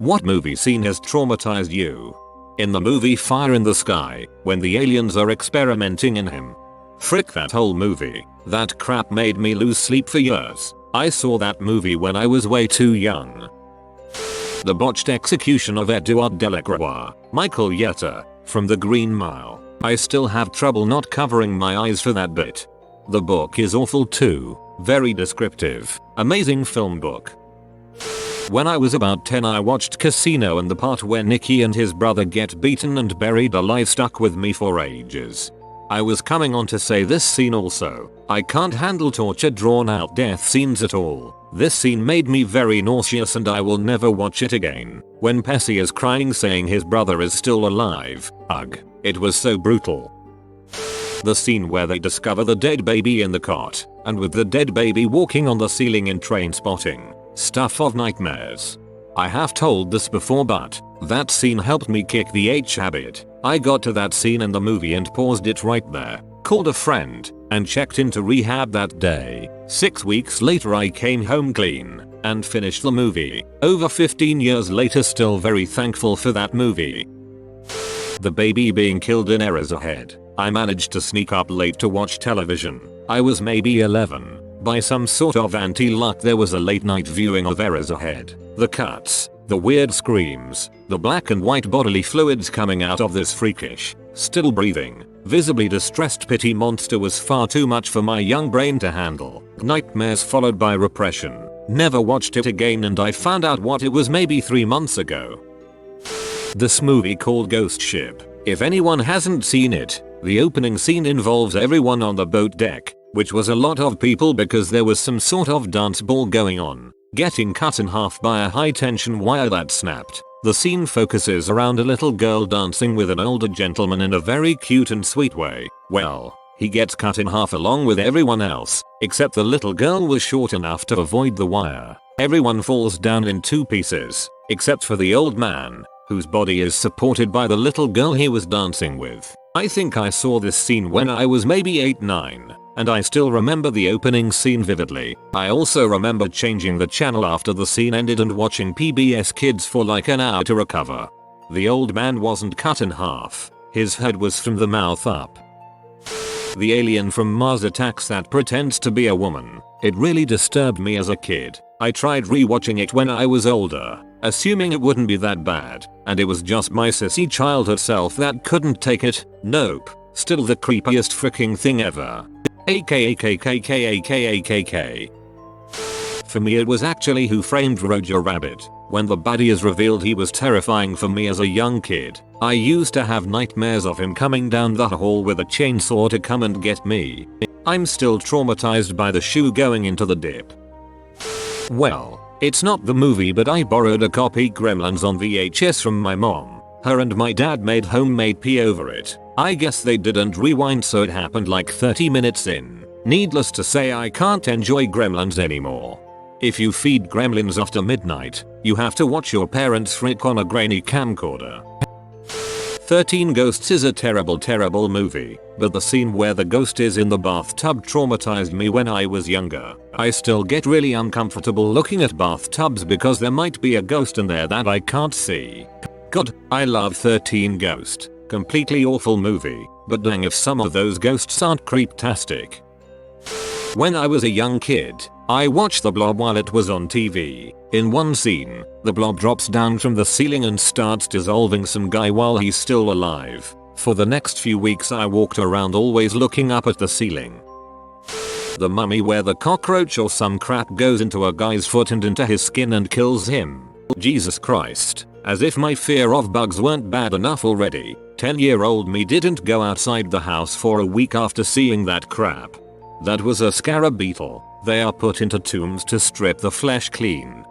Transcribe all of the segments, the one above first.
What movie scene has traumatized you? In the movie Fire in the Sky, when the aliens are experimenting in him. Frick that whole movie. That crap made me lose sleep for years. I saw that movie when I was way too young. The botched execution of Edouard Delacroix, Michael Yetter, from The Green Mile. I still have trouble not covering my eyes for that bit. The book is awful too. Very descriptive. Amazing film book. When I was about 10 I watched Casino, and the part where Nicky and his brother get beaten and buried alive stuck with me for ages. I was coming on to say this scene also. I can't handle torture drawn out death scenes at all. This scene made me very nauseous and I will never watch it again. When Percy is crying saying his brother is still alive. Ugh. It was so brutal. The scene where they discover the dead baby in the cot, and with the dead baby walking on the ceiling in Trainspotting. Stuff of nightmares. I have told this before, but that scene helped me kick the H habit. I got to that scene in the movie and paused it right there, called a friend, and checked into rehab that day. 6 weeks later I came home clean and finished the movie. Over 15 years later, still very thankful for that movie. The baby being killed in Eraserhead. I managed to sneak up late to watch television. I was maybe 11. By some sort of anti-luck there was a late night viewing of Eraserhead. The cuts, the weird screams, the black and white bodily fluids coming out of this freakish, still breathing, visibly distressed pity monster was far too much for my young brain to handle. Nightmares followed by repression. Never watched it again and I found out what it was maybe 3 months ago. This movie called Ghost Ship. If anyone hasn't seen it, the opening scene involves everyone on the boat deck, which was a lot of people because there was some sort of dance ball going on, getting cut in half by a high tension wire that snapped. The scene focuses around a little girl dancing with an older gentleman in a very cute and sweet way. Well, he gets cut in half along with everyone else, except the little girl was short enough to avoid the wire. Everyone falls down in 2 pieces, except for the old man, whose body is supported by the little girl he was dancing with. I think I saw this scene when I was maybe 8-9, and I still remember the opening scene vividly. I also remember changing the channel after the scene ended and watching PBS Kids for like an hour to recover. The old man wasn't cut in half. His head was from the mouth up. The alien from Mars attacks that pretends to be a woman. It really disturbed me as a kid. I tried rewatching it when I was older, assuming it wouldn't be that bad, and it was just my sissy childhood self that couldn't take it. Nope. Still the creepiest freaking thing ever. AKAKKAKAKK. For me it was actually Who Framed Roger Rabbit. When the baddie is revealed, he was terrifying for me as a young kid. I used to have nightmares of him coming down the hall with a chainsaw to come and get me. I'm still traumatized by the shoe going into the dip. Well, it's not the movie, but I borrowed a copy Gremlins on VHS from my mom. Her and my dad made homemade pee over it. I guess they didn't rewind, so it happened like 30 minutes in. Needless to say, I can't enjoy Gremlins anymore. If you feed gremlins after midnight, you have to watch your parents frick on a grainy camcorder. 13 Ghosts is a terrible movie, but the scene where the ghost is in the bathtub traumatized me when I was younger. I still get really uncomfortable looking at bathtubs because there might be a ghost in there that I can't see. God, I love 13 Ghost. Completely awful movie, but dang if some of those ghosts aren't creeptastic. When I was a young kid, I watched The Blob while it was on TV. In one scene, the blob drops down from the ceiling and starts dissolving some guy while he's still alive. For the next few weeks I walked around always looking up at the ceiling. The Mummy, where the cockroach or some crap goes into a guy's foot and into his skin and kills him. Jesus Christ. As if my fear of bugs weren't bad enough already, 10-year-old me didn't go outside the house for a week after seeing that crap. That was a scarab beetle. They are put into tombs to strip the flesh clean.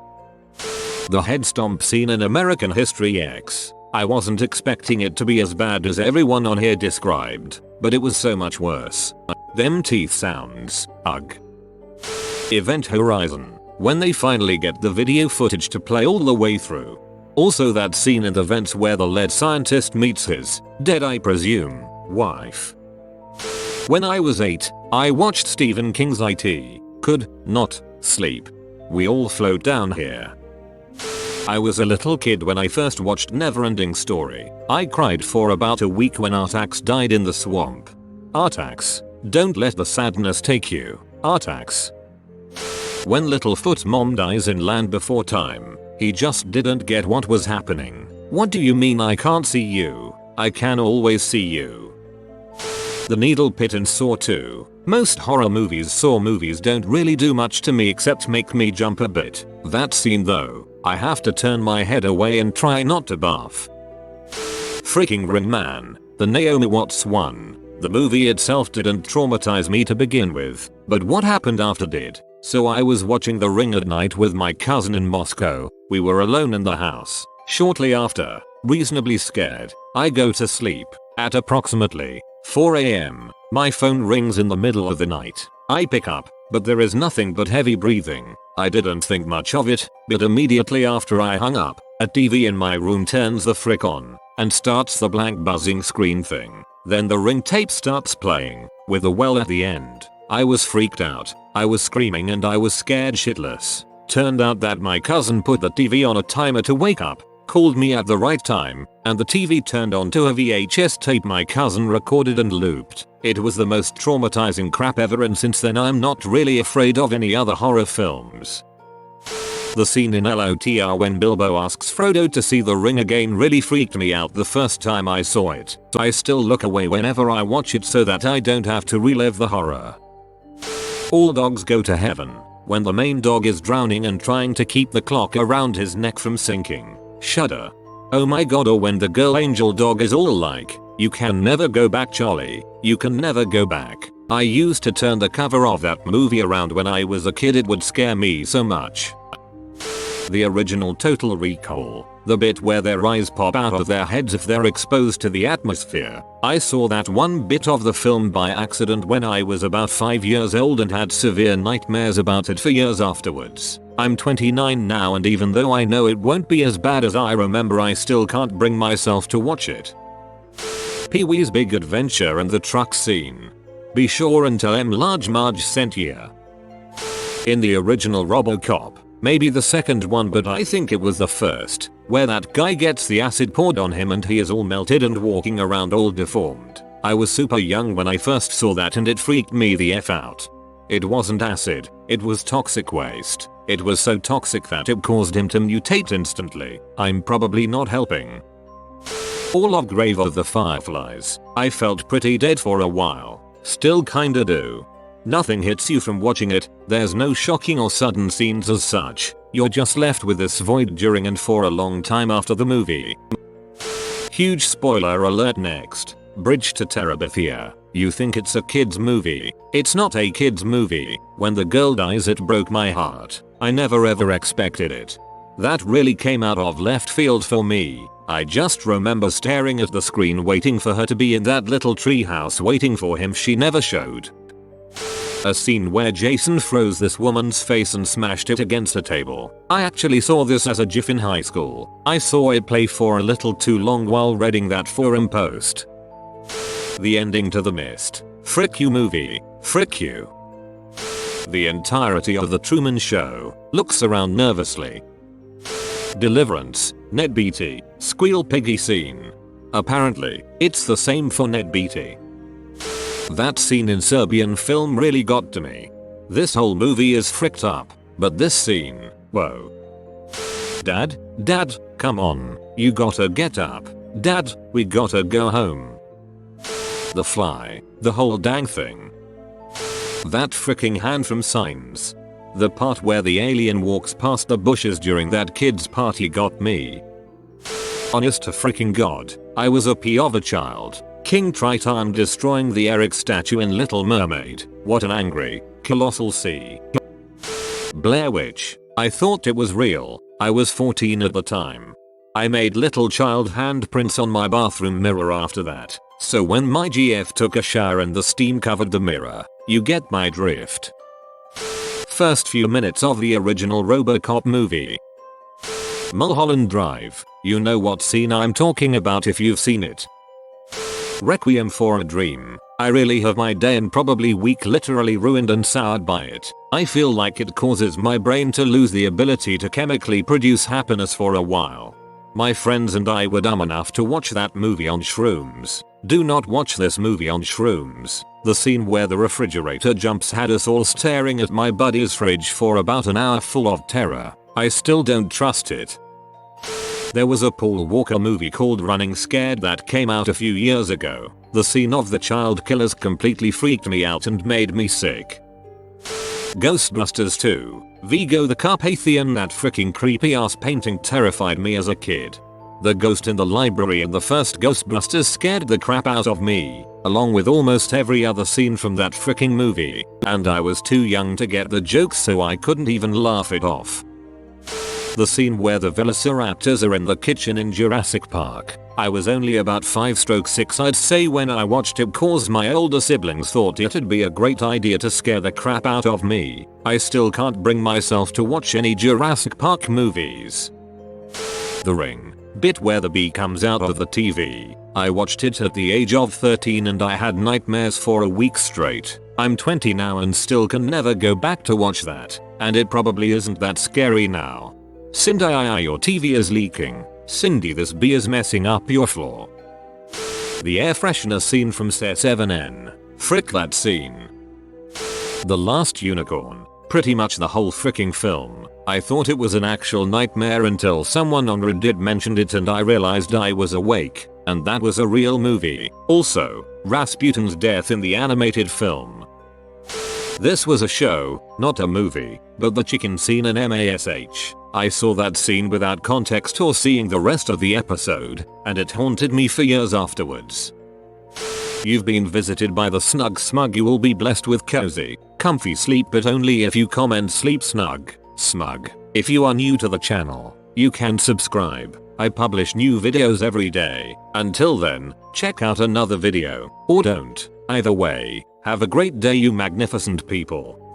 The head stomp scene in American History X. I wasn't expecting it to be as bad as everyone on here described, but it was so much worse. Them teeth sounds. Ugh. Event Horizon. When they finally get the video footage to play all the way through. Also that scene in the vents where the lead scientist meets his, dead I presume, wife. When I was 8, I watched Stephen King's IT. Could not sleep. We all float down here. I was a little kid when I first watched Neverending Story. I cried for about a week when Artax died in the swamp. Artax, don't let the sadness take you. Artax. When Littlefoot's mom dies in Land Before Time, he just didn't get what was happening. What do you mean I can't see you? I can always see you. The needle pit in Saw 2. Most horror movies Saw movies don't really do much to me except make me jump a bit. That scene though, I have to turn my head away and try not to barf. Freaking Ring Man, the Naomi Watts one. The movie itself didn't traumatize me to begin with, but what happened after did. So I was watching The Ring at night with my cousin in Moscow. We were alone in the house. Shortly after, reasonably scared, I go to sleep. At approximately 4 AM, my phone rings in the middle of the night. I pick up, but there is nothing but heavy breathing. I didn't think much of it, but immediately after I hung up, a TV in my room turns the frick on and starts the blank buzzing screen thing. Then the Ring tape starts playing, with a well at the end. I was freaked out. I was screaming and I was scared shitless. Turned out that my cousin put the TV on a timer to wake up, called me at the right time, and the TV turned on to a VHS tape my cousin recorded and looped. It was the most traumatizing crap ever, and since then I'm not really afraid of any other horror films. The scene in LOTR when Bilbo asks Frodo to see the ring again really freaked me out the first time I saw it. I still look away whenever I watch it so that I don't have to relive the horror. All dogs go to heaven. When the main dog is drowning and trying to keep the clock around his neck from sinking. Shudder. Oh my god. Or when the girl angel dog is all like, you can never go back Charlie, you can never go back. I used to turn the cover of that movie around when I was a kid, it would scare me so much. The original Total Recall, the bit where their eyes pop out of their heads if they're exposed to the atmosphere. I saw that one bit of the film by accident when I was about 5 years old and had severe nightmares about it for years afterwards. I'm 29 now, and even though I know it won't be as bad as I remember, I still can't bring myself to watch it. Pee-wee's Big Adventure and the truck scene. Be sure and tell M. Large Marge sent ya. In the original RoboCop, maybe the second one, but I think it was the first, where that guy gets the acid poured on him and he is all melted and walking around all deformed. I was super young when I first saw that and it freaked me the F out. It wasn't acid, it was toxic waste. It was so toxic that it caused him to mutate instantly. I'm probably not helping. All of Grave of the Fireflies. I felt pretty dead for a while. Still kinda do. Nothing hits you from watching it, there's no shocking or sudden scenes as such. You're just left with this void during and for a long time after the movie. Huge spoiler alert next. Bridge to Terabithia. You think it's a kids movie. It's not a kids movie. When the girl dies it broke my heart. I never ever expected it. That really came out of left field for me. I just remember staring at the screen waiting for her to be in that little treehouse waiting for him. She never showed. A scene where Jason froze this woman's face and smashed it against a table. I actually saw this as a GIF in high school. I saw it play for a little too long while reading that forum post. The ending to The Mist. Frick you movie. Frick you. The entirety of The Truman Show. Looks around nervously. Deliverance. Ned Beatty. Squeal Piggy scene. Apparently, it's the same for Ned Beatty. That scene in Serbian film really got to me. This whole movie is fricked up, but this scene, whoa. Dad, come on, you gotta get up. Dad, we gotta go home. The Fly, the whole dang thing. That fricking hand from Signs. The part where the alien walks past the bushes during that kid's party got me. Honest to fricking god, I was a pea of a child. King Triton destroying the Eric statue in Little Mermaid. What an angry, colossal sea. Blair Witch. I thought it was real. I was 14 at the time. I made little child handprints on my bathroom mirror after that. So when my GF took a shower and the steam covered the mirror, you get my drift. First few minutes of the original RoboCop movie. Mulholland Drive. You know what scene I'm talking about if you've seen it. Requiem for a Dream. I really have my day and probably week literally ruined and soured by it. I feel like it causes my brain to lose the ability to chemically produce happiness for a while. My friends and I were dumb enough to watch that movie on shrooms. Do not watch this movie on shrooms. The scene where the refrigerator jumps had us all staring at my buddy's fridge for about an hour full of terror. I still don't trust it. There was a Paul Walker movie called Running Scared that came out a few years ago. The scene of the child killers completely freaked me out and made me sick. Ghostbusters 2. Vigo the Carpathian. That freaking creepy ass painting terrified me as a kid. The ghost in the library in the first Ghostbusters scared the crap out of me, along with almost every other scene from that freaking movie, and I was too young to get the jokes, so I couldn't even laugh it off. The scene where the velociraptors are in the kitchen in Jurassic Park. I was only about 5/6 I'd say when I watched it, cause my older siblings thought it'd be a great idea to scare the crap out of me. I still can't bring myself to watch any Jurassic Park movies. The Ring. Bit where the bee comes out of the TV. I watched it at the age of 13 and I had nightmares for a week straight. I'm 20 now and still can never go back to watch that, and it probably isn't that scary now. Cindy, your TV is leaking. Cindy, this bee is messing up your floor. The air freshener scene from set 7N. Frick that scene. The Last Unicorn. Pretty much the whole fricking film. I thought it was an actual nightmare until someone on Reddit mentioned it and I realized I was awake, and that was a real movie. Also, Rasputin's death in the animated film. This was a show, not a movie, but the chicken scene in MASH. I saw that scene without context or seeing the rest of the episode, and it haunted me for years afterwards. You've been visited by the snug smug. You will be blessed with cozy, comfy sleep, but only if you comment sleep snug, smug. If you are new to the channel, you can subscribe. I publish new videos every day. Until then, check out another video, or don't. Either way, have a great day, you magnificent people.